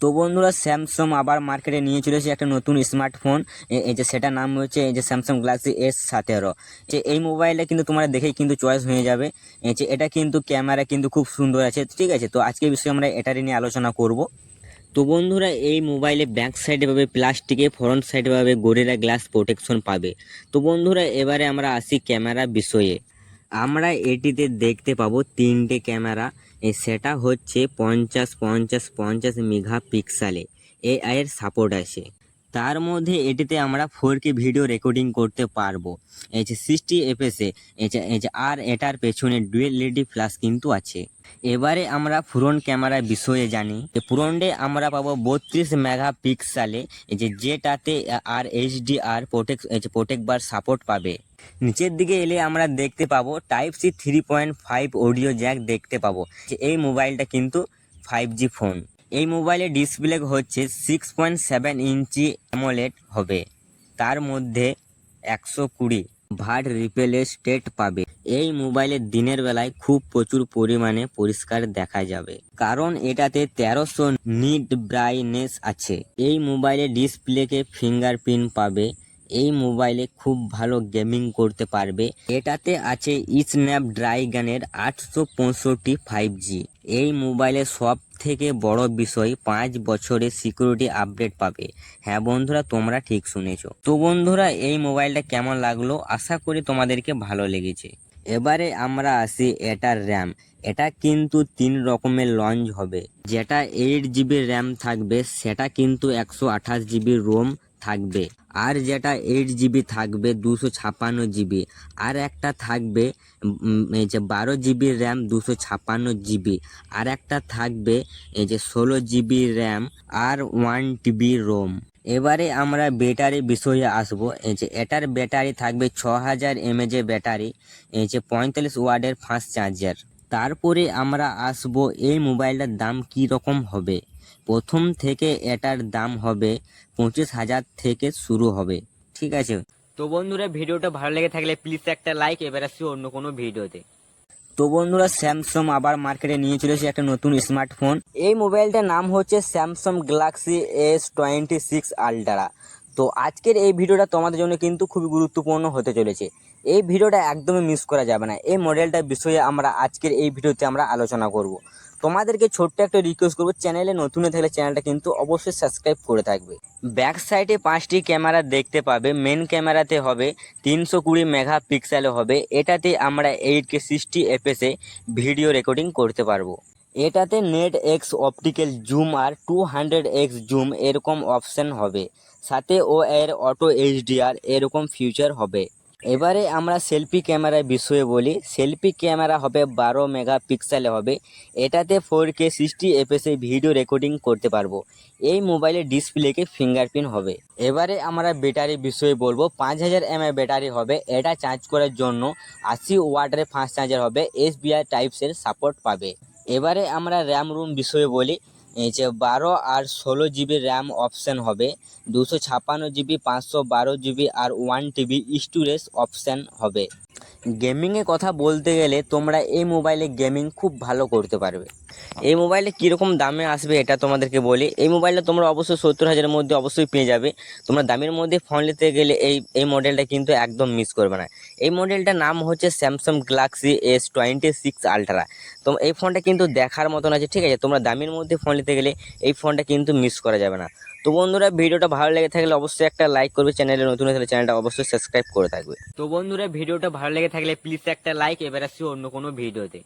তো বন্ধুরা স্যামসাং আবার মার্কেটে নিয়ে চলেছে একটা নতুন স্মার্টফোন। এই যে সেটার নাম হচ্ছে এই যে স্যামসাং গ্যালাক্সি S17। যে এই মোবাইলটা কিন্তু তোমরা দেখেই কিন্তু চয়েস হয়ে যাবে। এই যে এটা কিন্তু ক্যামেরা কিন্তু খুব সুন্দর আছে, ঠিক আছে। তো আজকে এই বিষয়ে আমরা এটারই নিয়ে আলোচনা করব। তো বন্ধুরা এই মোবাইলে ব্যাক সাইডে পাবে প্লাস্টিকে, ফ্রন্ট সাইডে পাবে গরিলা গ্লাস প্রোটেকশন পাবে। তো বন্ধুরা এবারে আমরা আসি ক্যামেরা বিষয়ে। আমরা এটিতে দেখতে পাবো তিনটে ক্যামেরা। সেটা হচ্ছে 50-50-50 মেগাপিক্সেলে এআই এর সাপোর্ট আছে। তার মধ্যে এটিতে আমরা 4K ভিডিও রেকর্ডিং করতে পারবো। এই যে 60 এফএসে এই যে আর এটার পেছনে ডুয়েল এলইডি ফ্ল্যাশ কিন্তু আছে। এবারে আমরা ফ্রন্ট ক্যামেরার বিষয়ে জানি। ফ্রন্টে আমরা পাবো 32 মেগাপিক্সেলে এই যে যেটাতে আর এইচডিআর প্রোটেক্টবার সাপোর্ট পাবে। নিচের দিকে এলে আমরা দেখতে পাবো টাইপ-C 3.5 অডিও জ্যাক দেখতে পাবো। যে এই মোবাইলটা কিন্তু 5G ফোন। এই মোবাইলের ডিসপ্লে হচ্ছে 6.7 ইঞ্চি অ্যামোলেড হবে। তার মধ্যে 120 ওয়াট রিফ্রেশ রেট পাবে। এই মোবাইলে দিনের বেলায় খুব প্রচুর পরিমাণে পরিষ্কার দেখা যাবে, কারণ এটাতে 1300 নিট ব্রাইটনেস আছে। এই মোবাইলে ডিসপ্লেকে ফিঙ্গারপ্রিন্ট পাবে। এই মোবাইলে খুব ভালো গেমিং করতে পারবে। এটাতে আছে স্ন্যাপড্রাগনের 865 5G। এই মোবাইলে সব থেকে বড় বিষয় 5 বছরের সিকিউরিটি আপডেট পাবে। হ্যাঁ বন্ধুরা, তোমরা ঠিক শুনেছো। তো বন্ধুরা এই মোবাইলটা কেমন লাগলো, আশা করি তোমাদেরকে ভালো লেগেছে। এবারে আমরা আসি এটার র্যাম। এটা কিন্তু 3 রকমের লঞ্চ হবে। যেটা 8GB র্যাম থাকবে সেটা কিন্তু 128GB রোম থাকবে। আর যেটা 8GB থাকবে 256GB। আর একটা থাকবে এই যে 12GB র্যাম 256GB। আর একটা থাকবে এই যে 16GB র্যাম আর 1TB রোম। এবারে আমরা ব্যাটারি বিষয়ে আসবো। এই যে এটার ব্যাটারি থাকবে 6000 mAh ব্যাটারি, এই যে 45 ওয়াটের ফাস্ট চার্জার। তারপরে আমরা আসবো এই মোবাইলটার দাম কি রকম হবে। প্রথম থেকে এটার দাম হবে 25,000 থেকে শুরু হবে, ঠিক আছে। তো বন্ধুরা ভিডিওটা ভালো লেগে থাকলে প্লিজ একটা লাইক। এবার আসছি অন্য কোনো ভিডিওতে। তো বন্ধুরা স্যামসাং আবার মার্কেটে নিয়ে চলেছে একটা নতুন স্মার্টফোন। এই মোবাইলটার নাম হচ্ছে স্যামসাং গ্যালাক্সি S26 আলট্রা। তো আজকের এই ভিডিওটা তোমাদের জন্য কিন্তু খুবই গুরুত্বপূর্ণ হতে চলেছে। এই ভিডিওটা একদমই মিস করা যাবে না। এই মডেলটার বিষয়ে আমরা আজকের এই ভিডিওতে আমরা আলোচনা করব। তোমাদেরকে ছোট্ট একটা রিকোয়েস্ট করবো, চ্যানেলে নতুন হয়ে থাকলে চ্যানেলটা কিন্তু অবশ্যই সাবস্ক্রাইব করে থাকবে। ব্যাক সাইডে 5টি ক্যামেরা দেখতে পাবে। মেন ক্যামেরাতে হবে 320 মেগাপিক্সেলে হবে। এটাতে আমরা 8K 60 এফএসে ভিডিও রেকর্ডিং করতে পারবো। এটাতে নেট এক্স অপটিক্যাল জুম আর 200x জুম এরকম অপশন হবে। সাথে ও এর অটো এইচডিআর এরকম ফিউচার হবে। এবারে আমরা সেলফি ক্যামেরার বিষয়ে বলি। সেলফি ক্যামেরা হবে 12 মেগাপিক্সেলে হবে। এটাতে 4K 60 এফএসে ভিডিও রেকর্ডিং করতে পারবো। এই মোবাইলের ডিসপ্লেকে ফিঙ্গারপ্রিন্ট হবে। এবারে আমরা ব্যাটারি বিষয়ে বলবো। 5000 mAh ব্যাটারি হবে। এটা চার্জ করার জন্য 80 ওয়াটের ফাস্ট চার্জার হবে। SBI টাইপসের সাপোর্ট পাবে। এবারে আমরা র্যাম রুম বিষয়ে বলি। এই যে 12 আর 16GB র্যাম অপশান হবে। 256GB 512GB আর 1TB স্টোরেজ অপশান হবে। গেমিংয়ের কথা বলতে গেলে তোমরা এই মোবাইলে গেমিং খুব ভালো করতে পারবে। এই মোবাইলে কীরকম দামে আসবে এটা তোমাদেরকে বলি। এই মোবাইলটা তোমরা অবশ্যই 70,000-এর মধ্যে অবশ্যই পেয়ে যাবে। তোমরা দামের মধ্যে ফোন নিতে গেলে এই মডেলটা কিন্তু একদম মিস করবে না। এই মডেলটার নাম হচ্ছে স্যামসাং গ্যালাক্সি S26 আলট্রা। তো এই ফোনটা কিন্তু দেখার মতন আছে, ঠিক আছে। তোমরা দামের মধ্যে ফোন নিতে গেলে এই ফোনটা কিন্তু মিস করা যাবে না। তো বন্ধুরা ভিডিওটা ভালো লেগে থাকলে অবশ্যই একটা লাইক করবে। চ্যানেলে নতুন হলে চ্যানেলটা অবশ্যই সাবস্ক্রাইব করে থাকবে। তো বন্ধুরা ভিডিওটা ভালো লেগে থাকলে প্লিজ একটা লাইক। এবার আসছি অন্য কোনো ভিডিওতে।